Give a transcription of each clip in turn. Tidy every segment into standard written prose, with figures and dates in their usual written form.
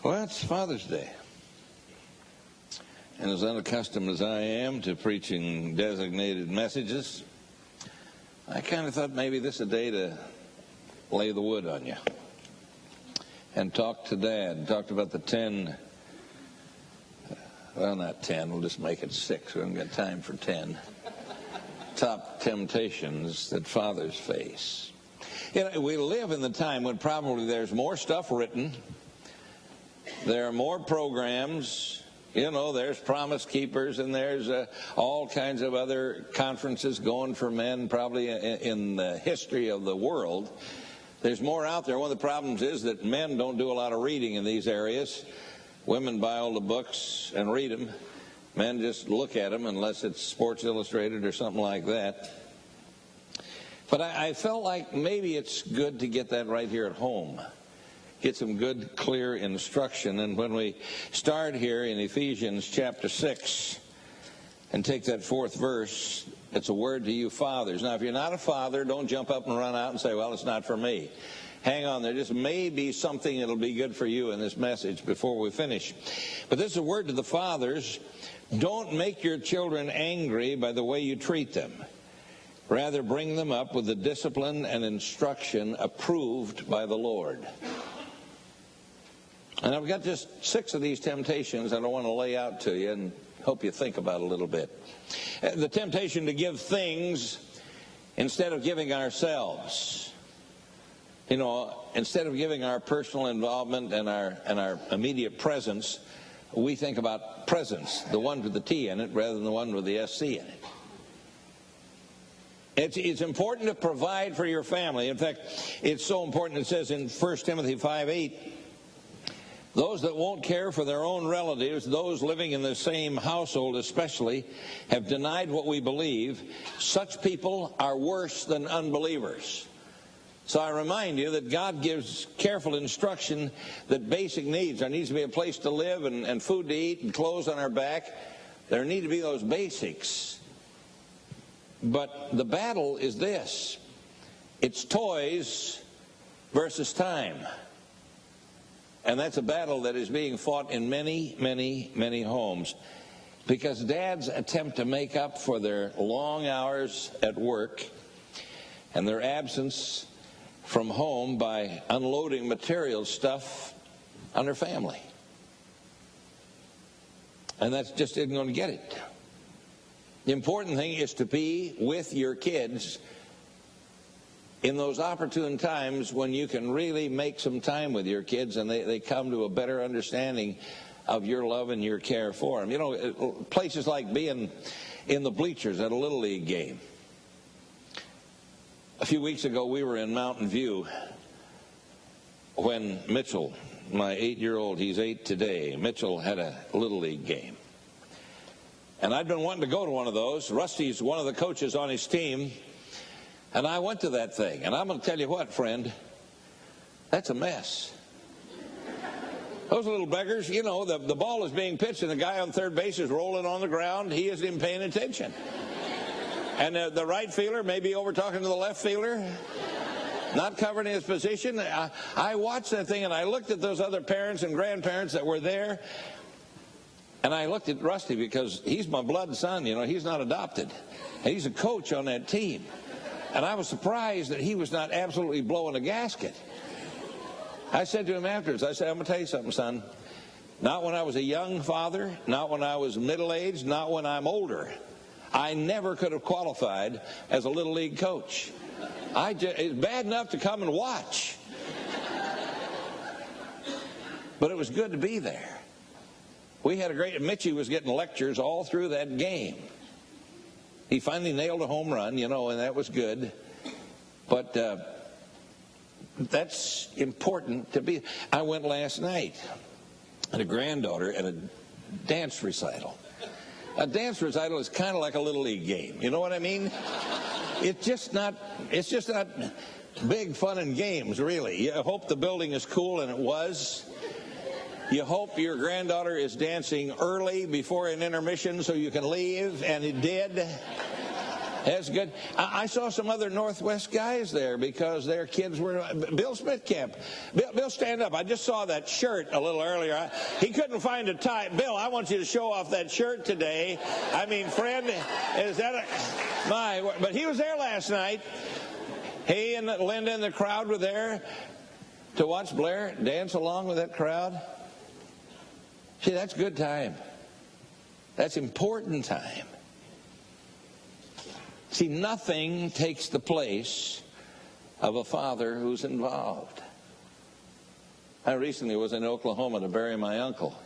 Well, it's Father's Day. And as unaccustomed as I am to preaching designated messages, I kind of thought maybe this is a day to lay the wood on you and talk to Dad. Talked about the 10, well, not 10, we'll just make it 6. We haven't got time for 10. Top temptations that fathers face. You know, we live in the time when probably there's more stuff written, there are more programs. You know, there's Promise Keepers, and there's all kinds of other conferences going for men probably in the history of the world. There's more out there. One of the problems is that men don't do a lot of reading in these areas. Women buy all the books and read them. Men just look at them unless it's Sports Illustrated or something like that. But I felt like maybe it's good to get that right here at home. Get some good, clear instruction. And when we start here in Ephesians chapter 6 and take that 4th verse, it's a word to you fathers. Now, if you're not a father, don't jump up and run out and say, well, it's not for me. Hang on, there just may be something that'll be good for you in this message before we finish. But this is a word to the fathers. Don't make your children angry by the way you treat them. Rather, bring them up with the discipline and instruction approved by the Lord. And I've got just 6 of these temptations that I want to lay out to you and hope you think about a little bit. The temptation to give things instead of giving ourselves. You know, instead of giving our personal involvement and our immediate presence, we think about presence, the one with the T in it rather than the one with the SC in it. It's important to provide for your family. In fact, it's so important it says in 1 Timothy 5:8, those that won't care for their own relatives, those living in the same household especially, have denied what we believe. Such people are worse than unbelievers. So I remind you that God gives careful instruction that basic needs, there needs to be a place to live and food to eat and clothes on our back. There need to be those basics. But the battle is this. It's toys versus time. And that's a battle that is being fought in many, many, many homes. Because dads attempt to make up for their long hours at work and their absence from home by unloading material stuff on their family. And that's just isn't going to get it. The important thing is to be with your kids in those opportune times when you can really make some time with your kids and they come to a better understanding of your love and your care for them. You know, places like being in the bleachers at a Little League game. A few weeks ago, we were in Mountain View when Mitchell, my 8-year-old, he's 8 today, Mitchell had a Little League game. And I'd been wanting to go to one of those. Rusty's one of the coaches on his team. And I went to that thing. And I'm going to tell you what, friend, that's a mess. Those little beggars, you know, the ball is being pitched and the guy on third base is rolling on the ground. He isn't even paying attention. And the right fielder may be over talking to the left fielder, not covering his position. I watched that thing and I looked at those other parents and grandparents that were there. And I looked at Rusty because he's my blood son, you know, he's not adopted. And he's a coach on that team. And I was surprised that he was not absolutely blowing a gasket. I said to him afterwards, I said, I'm going to tell you something, son. Not when I was a young father, not when I was middle-aged, not when I'm older. I never could have qualified as a Little League coach. It's bad enough to come and watch. But it was good to be there. We had a great, Mitchie was getting lectures all through that game. He finally nailed a home run, you know, and that was good. But that's important to be. I went last night at a granddaughter at a dance recital. A dance recital is kind of like a Little League game. You know what I mean? It's just not big fun and games, really. You hope the building is cool, and it was. You hope your granddaughter is dancing early before an intermission so you can leave, and it did. That's good. I saw some other Northwest guys there because their kids were Bill Smith camp. Bill, stand up. I just saw that shirt a little earlier. He couldn't find a tie. Bill, I want you to show off that shirt today. I mean, friend, is that but he was there last night. He and Linda and the crowd were there to watch Blair dance along with that crowd. See, that's good time. That's important time. See, nothing takes the place of a father who's involved. I recently was in Oklahoma to bury my uncle.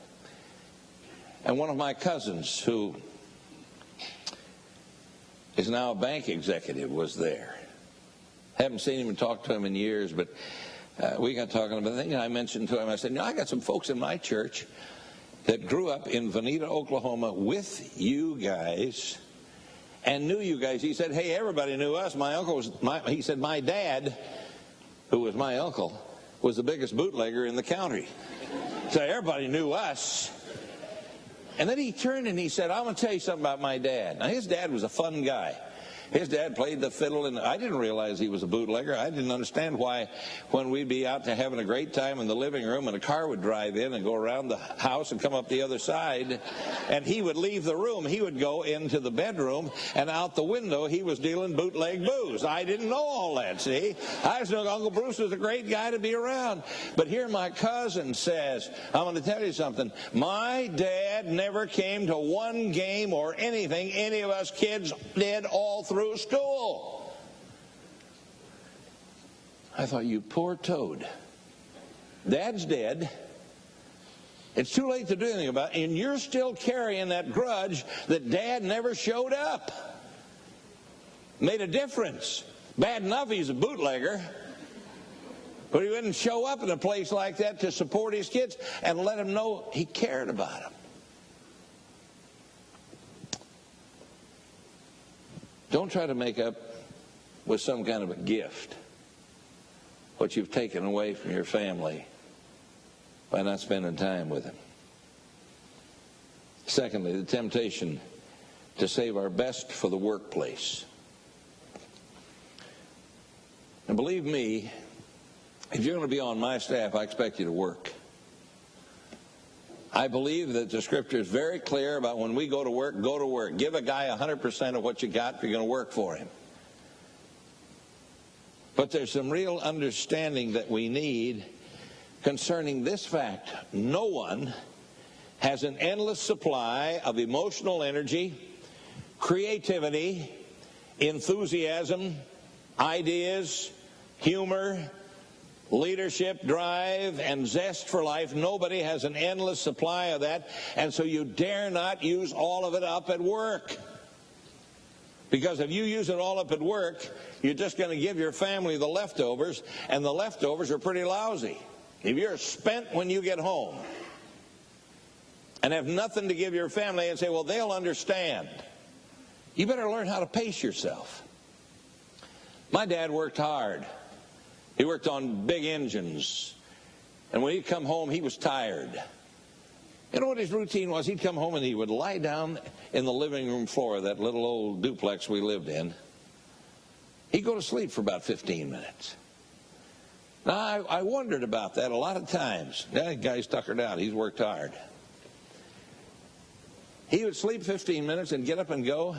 And one of my cousins, who is now a bank executive, was there. Haven't seen him and talked to him in years, but we got talking about the thing. I mentioned to him, I said, I got some folks in my church that grew up in Veneta, Oklahoma with you guys and knew you guys. He said, hey, everybody knew us. My uncle was, he said, my dad, who was my uncle, was the biggest bootlegger in the county. So everybody knew us. And then he turned and he said, I'm going to tell you something about my dad. Now, his dad was a fun guy. His dad played the fiddle, and I didn't realize he was a bootlegger. I didn't understand why when we'd be out to having a great time in the living room and a car would drive in and go around the house and come up the other side, and he would leave the room. He would go into the bedroom, and out the window he was dealing bootleg booze. I didn't know all that, see? I just knew Uncle Bruce was a great guy to be around. But here my cousin says, I'm going to tell you something. My dad never came to one game or anything any of us kids did all through school. I thought, you poor toad. Dad's dead. It's too late to do anything about it, and you're still carrying that grudge that Dad never showed up. Made a difference. Bad enough he's a bootlegger, but he wouldn't show up in a place like that to support his kids and let them know he cared about them. Don't try to make up with some kind of a gift what you've taken away from your family by not spending time with them. Secondly, the temptation to save our best for the workplace. And believe me, if you're going to be on my staff, I expect you to work. I believe that the Scripture is very clear about when we go to work, go to work. Give a guy 100% of what you got if you're going to work for him. But there's some real understanding that we need concerning this fact. No one has an endless supply of emotional energy, creativity, enthusiasm, ideas, humor, leadership, drive, and zest for life. Nobody has an endless supply of that, and so you dare not use all of it up at work. Because if you use it all up at work, you're just going to give your family the leftovers, and the leftovers are pretty lousy. If you're spent when you get home and have nothing to give your family and say, well, they'll understand, you better learn how to pace yourself. My dad worked hard. He worked on big engines. And when he'd come home, he was tired. You know what his routine was? He'd come home and he would lie down in the living room floor of that little old duplex we lived in. He'd go to sleep for about 15 minutes. Now, I wondered about that a lot of times. That guy's tuckered out. He's worked hard. He would sleep 15 minutes and get up and go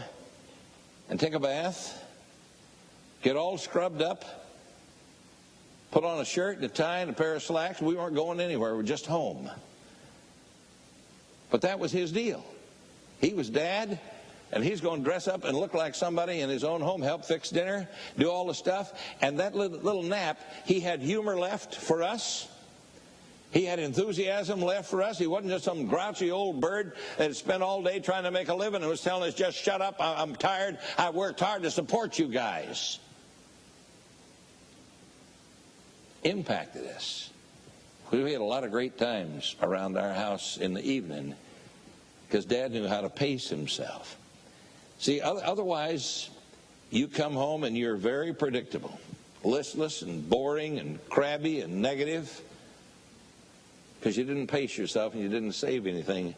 and take a bath, get all scrubbed up, put on a shirt and a tie and a pair of slacks. We weren't going anywhere. We were just home. But that was his deal. He was dad, and he's going to dress up and look like somebody in his own home, help fix dinner, do all the stuff. And that little nap, he had humor left for us. He had enthusiasm left for us. He wasn't just some grouchy old bird that had spent all day trying to make a living and was telling us, just shut up, I'm tired, I worked hard to support you guys. Impacted us. We had a lot of great times around our house in the evening because Dad knew how to pace himself. See, otherwise, you come home and you're very predictable, listless and boring and crabby and negative because you didn't pace yourself and you didn't save anything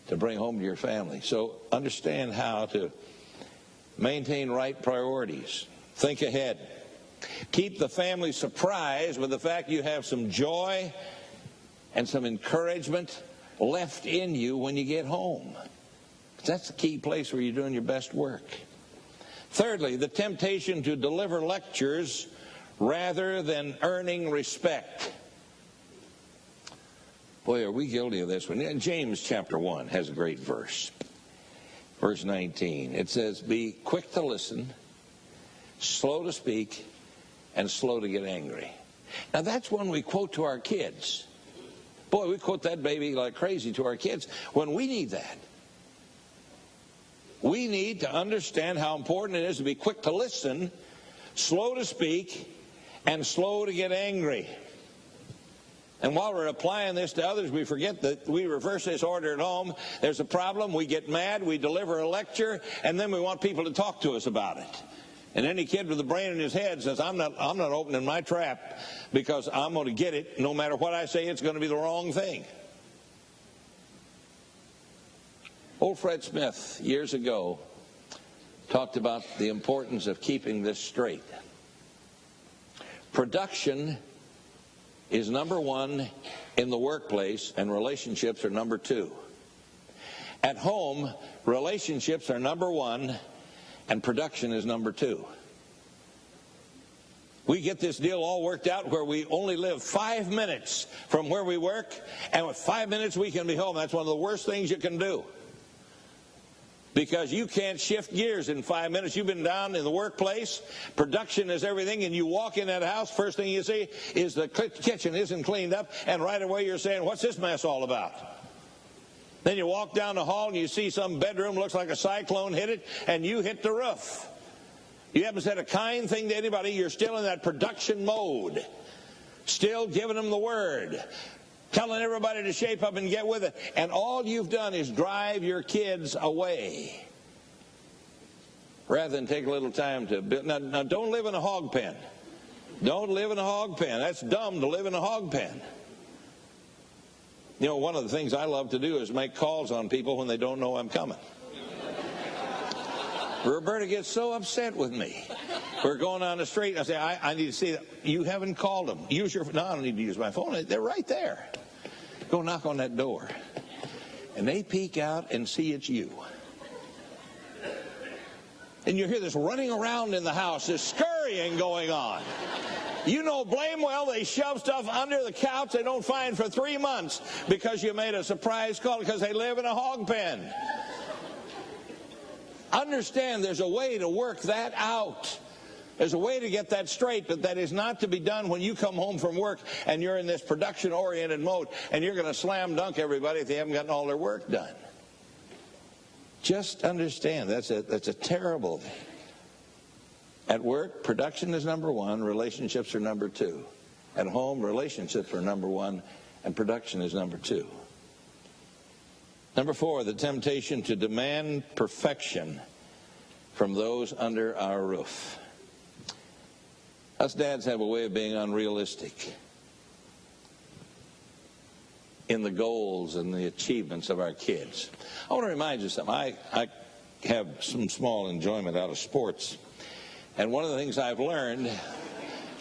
to bring home to your family. So understand how to Maintain right priorities. Think ahead. Keep the family surprised with the fact you have some joy and some encouragement left in you when you get home. That's the key place where you're doing your best work. Thirdly, the temptation to deliver lectures rather than earning respect. Boy, are we guilty of this one. James chapter 1 has a great verse. Verse 19. It says, be quick to listen, slow to speak, and slow to get angry. Now that's one we quote to our kids. Boy, we quote that baby like crazy to our kids when we need that. We need to understand how important it is to be quick to listen, slow to speak, and slow to get angry. And while we're applying this to others, we forget that we reverse this order at home. There's a problem, we get mad, we deliver a lecture, and then we want people to talk to us about it. And any kid with a brain in his head says, I'm not opening my trap because I'm going to get it. No matter what I say, it's going to be the wrong thing. Old Fred Smith, years ago, talked about the importance of keeping this straight. Production is number one in the workplace, and relationships are number two. At home, relationships are number one, and production is number two. We get this deal all worked out where we only live 5 minutes from where we work, and with 5 minutes we can be home. That's one of the worst things you can do, because you can't shift gears in 5 minutes. You've been down in the workplace, production is everything, and you walk in that house, first thing you see is the kitchen isn't cleaned up, and right away you're saying, what's this mess all about? Then you walk down the hall and you see some bedroom looks like a cyclone hit it, and you hit the roof. You haven't said a kind thing to anybody. You're still in that production mode, still giving them the word, telling everybody to shape up and get with it. And all you've done is drive your kids away rather than take a little time to build. Now don't live in a hog pen. Don't live in a hog pen. That's dumb to live in a hog pen. You know, one of the things I love to do is make calls on people when they don't know I'm coming. Roberta gets so upset with me. We're going on the street, and I say, I need to see that. You haven't called them. Use your phone. No, I don't need to use my phone. They're right there. Go knock on that door. And they peek out and see it's you. And you hear this running around in the house, this scurrying going on. You know blame well they shove stuff under the couch they don't find for 3 months because you made a surprise call because they live in a hog pen. Understand there's a way to work that out. There's a way to get that straight, but that is not to be done when you come home from work and you're in this production-oriented mode and you're going to slam dunk everybody if they haven't gotten all their work done. Just understand that's a terrible thing. At work, production is number one, relationships are number two. At home, relationships are number one, and production is number two. Number four, the temptation to demand perfection from those under our roof. Us dads have a way of being unrealistic in the goals and the achievements of our kids. I want to remind you something. I have some small enjoyment out of sports. And one of the things I've learned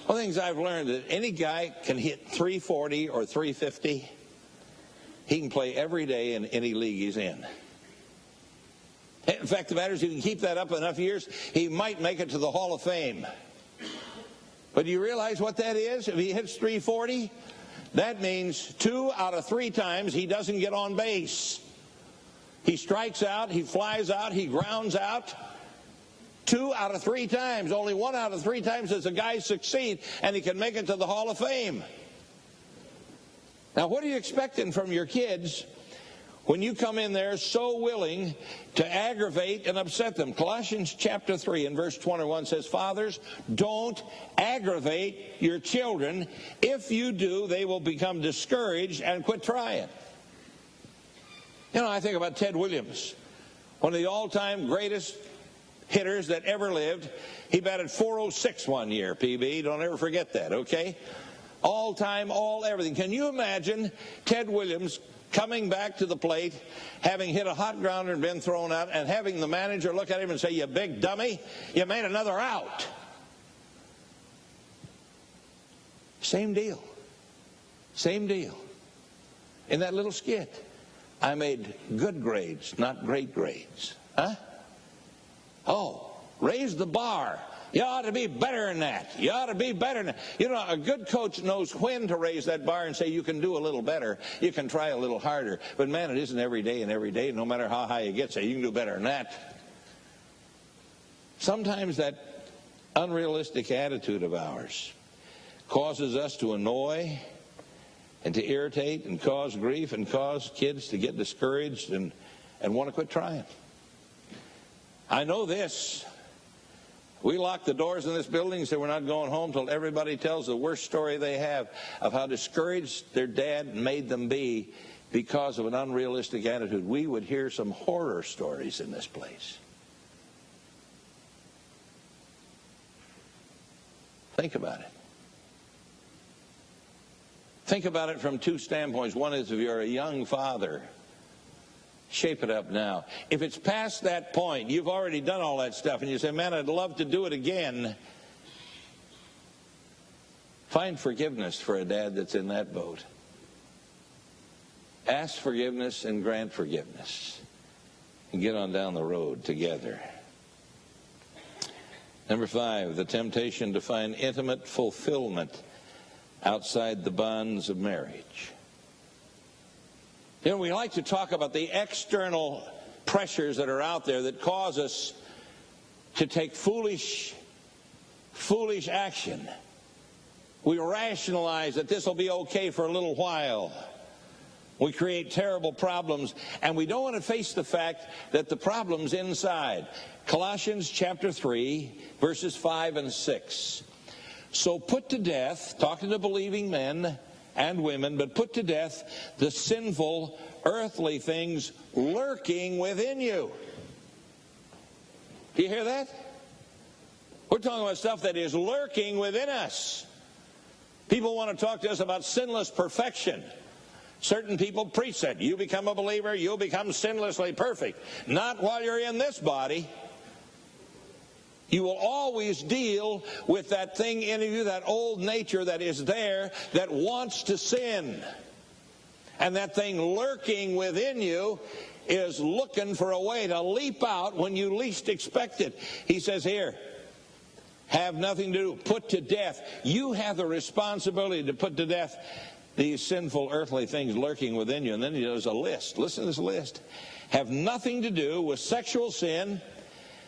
that any guy can hit 340 or 350. He can play every day in any league he's in. In fact, the matter is, you can keep that up enough years, he might make it to the Hall of Fame. But do you realize what that is? If he hits 340, that means 2 out of 3 times he doesn't get on base. He strikes out, he flies out, he grounds out. 2 out of 3 times. Only 1 out of 3 times does a guy succeed, and he can make it to the Hall of Fame. Now, what are you expecting from your kids when you come in there so willing to aggravate and upset them? Colossians chapter 3 and verse 21 says, fathers, don't aggravate your children. If you do, they will become discouraged and quit trying. You know, I think about Ted Williams, one of the all-time greatest hitters that ever lived. He batted .406 one year, PB. Don't ever forget that, okay? All time, all everything. Can you imagine Ted Williams coming back to the plate, having hit a hot grounder and been thrown out, and having the manager look at him and say, "You big dummy, you made another out"? Same deal. Same deal. In that little skit, I made good grades, not great grades. Huh? Oh, raise the bar. You ought to be better than that. You ought to be better than that. You know, a good coach knows when to raise that bar and say, you can do a little better. You can try a little harder. But man, it isn't every day and every day. No matter how high you get, say, you can do better than that. Sometimes that unrealistic attitude of ours causes us to annoy and to irritate and cause grief and cause kids to get discouraged and want to quit trying. I know this. We lock the doors in this building and say we're not going home till everybody tells the worst story they have of how discouraged their dad made them be because of an unrealistic attitude. We would hear some horror stories in this place. Think about it. Think about it from two standpoints. One is if you're a young father, shape it up now. If it's past that point, you've already done all that stuff, and you say, man, I'd love to do it again. Find forgiveness for a dad that's in that boat. Ask forgiveness and grant forgiveness. And get on down the road together. Number 5, the temptation to find intimate fulfillment outside the bonds of marriage. You know, we like to talk about the external pressures that are out there that cause us to take foolish action. We rationalize that this will be okay for a little while. We create terrible problems, and we don't want to face the fact that the problem's inside. Colossians chapter 3, verses 5 and 6. So put to death, talking to believing men and women, but put to death the sinful earthly things lurking within you. Do you hear that? We're talking about stuff that is lurking within us. People want to talk to us about sinless perfection. Certain people preach that. You become a believer, you'll become sinlessly perfect. Not while you're in this body. You will always deal with that thing in you, that old nature that is there, that wants to sin. And that thing lurking within you is looking for a way to leap out when you least expect it. He says here, have nothing to do, put to death. You have the responsibility to put to death these sinful earthly things lurking within you. And then he does a list. Listen to this list. Have nothing to do with sexual sin.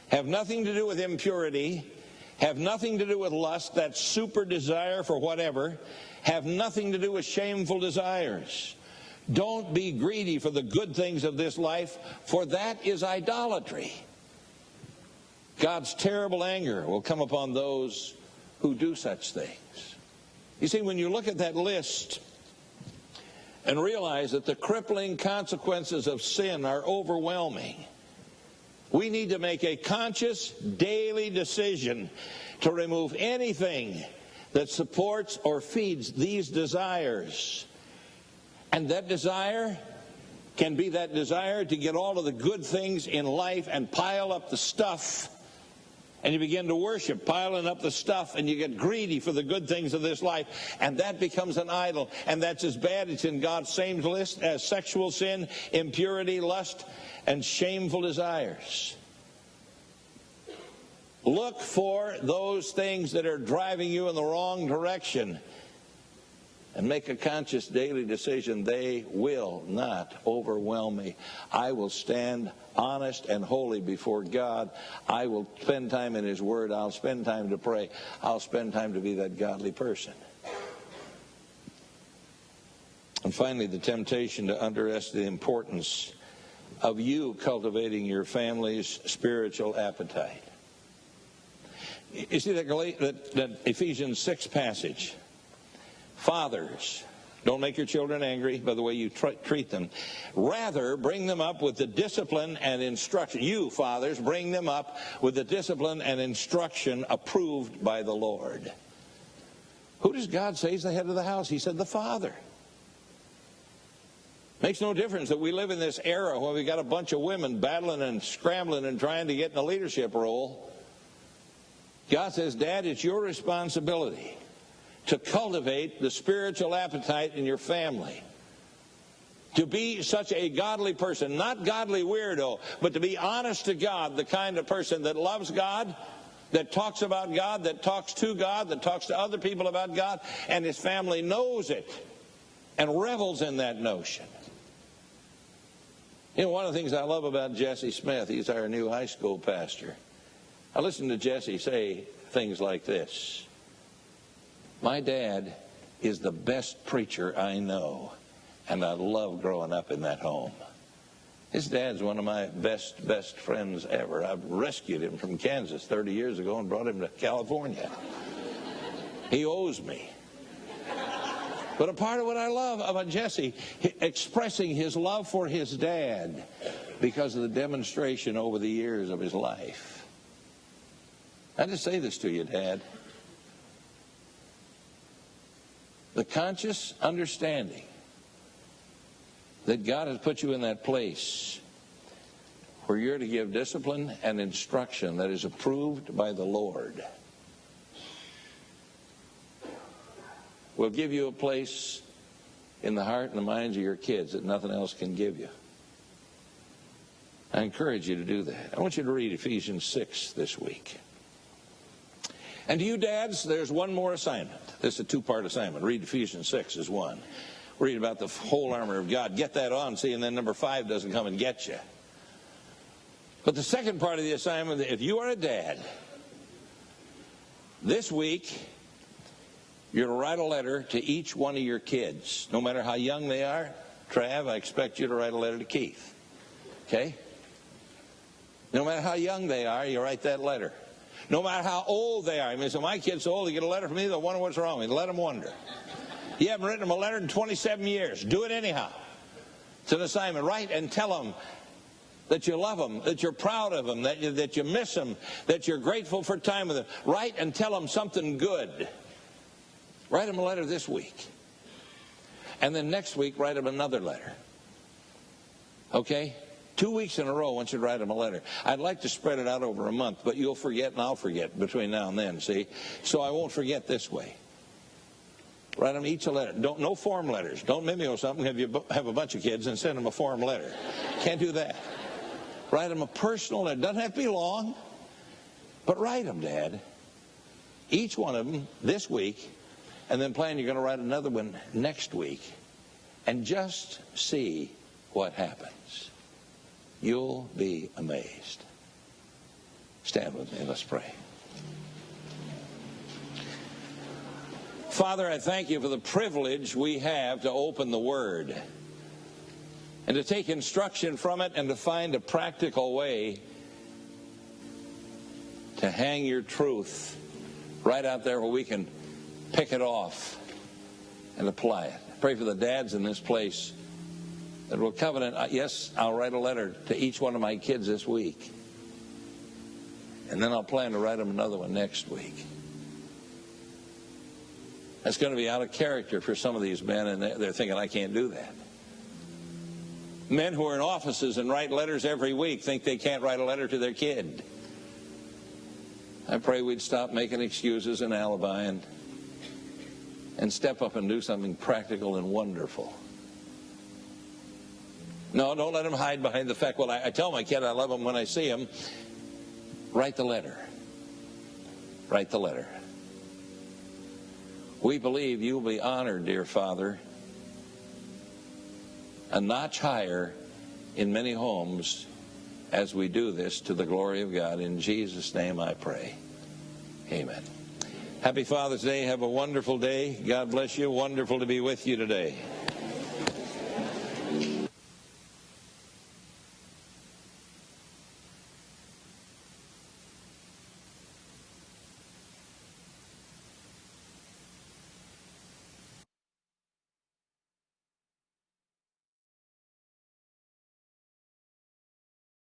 Have nothing to do with impurity. Have nothing to do with lust, that super desire for whatever. Have nothing to do with shameful desires. Don't be greedy for the good things of this life, for that is idolatry. God's terrible anger will come upon those who do such things. You see, when you look at that list and realize that the crippling consequences of sin are overwhelming, we need to make a conscious daily decision to remove anything that supports or feeds these desires. And that desire can be that desire to get all of the good things in life and pile up the stuff. And you begin to worship, piling up the stuff, and you get greedy for the good things of this life. And that becomes an idol. And that's as bad. It's in God's same list as sexual sin, impurity, lust, and shameful desires. Look for those things that are driving you in the wrong direction and make a conscious daily decision. They will not overwhelm me. I will stand honest and holy before God. I will spend time in His Word. I'll spend time to pray. I'll spend time to be that godly person. And finally, the temptation to underestimate the importance of you cultivating your family's spiritual appetite. You see that Ephesians 6 passage. Fathers, don't make your children angry by the way you treat them. Rather, bring them up with the discipline and instruction. You, fathers, bring them up with the discipline and instruction approved by the Lord. Who does God say is the head of the house? He said the father. Makes no difference that we live in this era where we got a bunch of women battling and scrambling and trying to get in a leadership role. God says, Dad, it's your responsibility to cultivate the spiritual appetite in your family. To be such a godly person, not godly weirdo, but to be honest to God, the kind of person that loves God, that talks about God, that talks to God, that talks to other people about God, and his family knows it and revels in that notion. You know, one of the things I love about Jesse Smith, he's our new high school pastor. I listened to Jesse say things like this. My dad is the best preacher I know, and I love growing up in that home. His dad's one of my best friends ever. I rescued him from Kansas 30 years ago and brought him to California. He owes me. But a part of what I love about Jesse, expressing his love for his dad because of the demonstration over the years of his life. I just say this to you, Dad. The conscious understanding that God has put you in that place where you're to give discipline and instruction that is approved by the Lord will give you a place in the heart and the minds of your kids that nothing else can give you. I encourage you to do that. I want you to read Ephesians 6 this week. And to you dads, there's one more assignment. This is a two-part assignment. Read Ephesians 6 as one. Read about the whole armor of God. Get that on, see, and then number 5 doesn't come and get you. But the second part of the assignment, if you are a dad, this week, you're to write a letter to each one of your kids. No matter how young they are, Trav, I expect you to write a letter to Keith. Okay? No matter how young they are, you write that letter. No matter how old they are. I mean, so my kid's so old, they get a letter from me, they'll wonder what's wrong with me. Let them wonder. You haven't written them a letter in 27 years. Do it anyhow. It's an assignment. Write and tell them that you love them, that you're proud of them, that you miss them, that you're grateful for time with them. Write and tell them something good. Write them a letter this week. And then next week, write them another letter. Okay? 2 weeks in a row, I want you to write them a letter. I'd like to spread it out over a month, but you'll forget and I'll forget between now and then, see? So I won't forget this way. Write them each a letter. No form letters. Don't mimeo something if you have a bunch of kids and send them a form letter. Can't do that. Write them a personal letter. Doesn't have to be long, but write them, Dad. Each one of them this week, and then plan you're going to write another one next week, and just see what happens. You'll be amazed. Stand with me. Let's pray. Father, I thank you for the privilege we have to open the Word and to take instruction from it and to find a practical way to hang your truth right out there where we can pick it off and apply it. Pray for the dads in this place that will covenant, yes, I'll write a letter to each one of my kids this week. And then I'll plan to write them another one next week. That's going to be out of character for some of these men, and they're thinking, I can't do that. Men who are in offices and write letters every week think they can't write a letter to their kid. I pray we'd stop making excuses and alibi and step up and do something practical and wonderful. No, don't let them hide behind the fact, well, I tell my kid I love him when I see him. Write the letter. Write the letter. We believe you will be honored, dear Father, a notch higher in many homes as we do this to the glory of God. In Jesus' name I pray. Amen. Happy Father's Day. Have a wonderful day. God bless you. Wonderful to be with you today.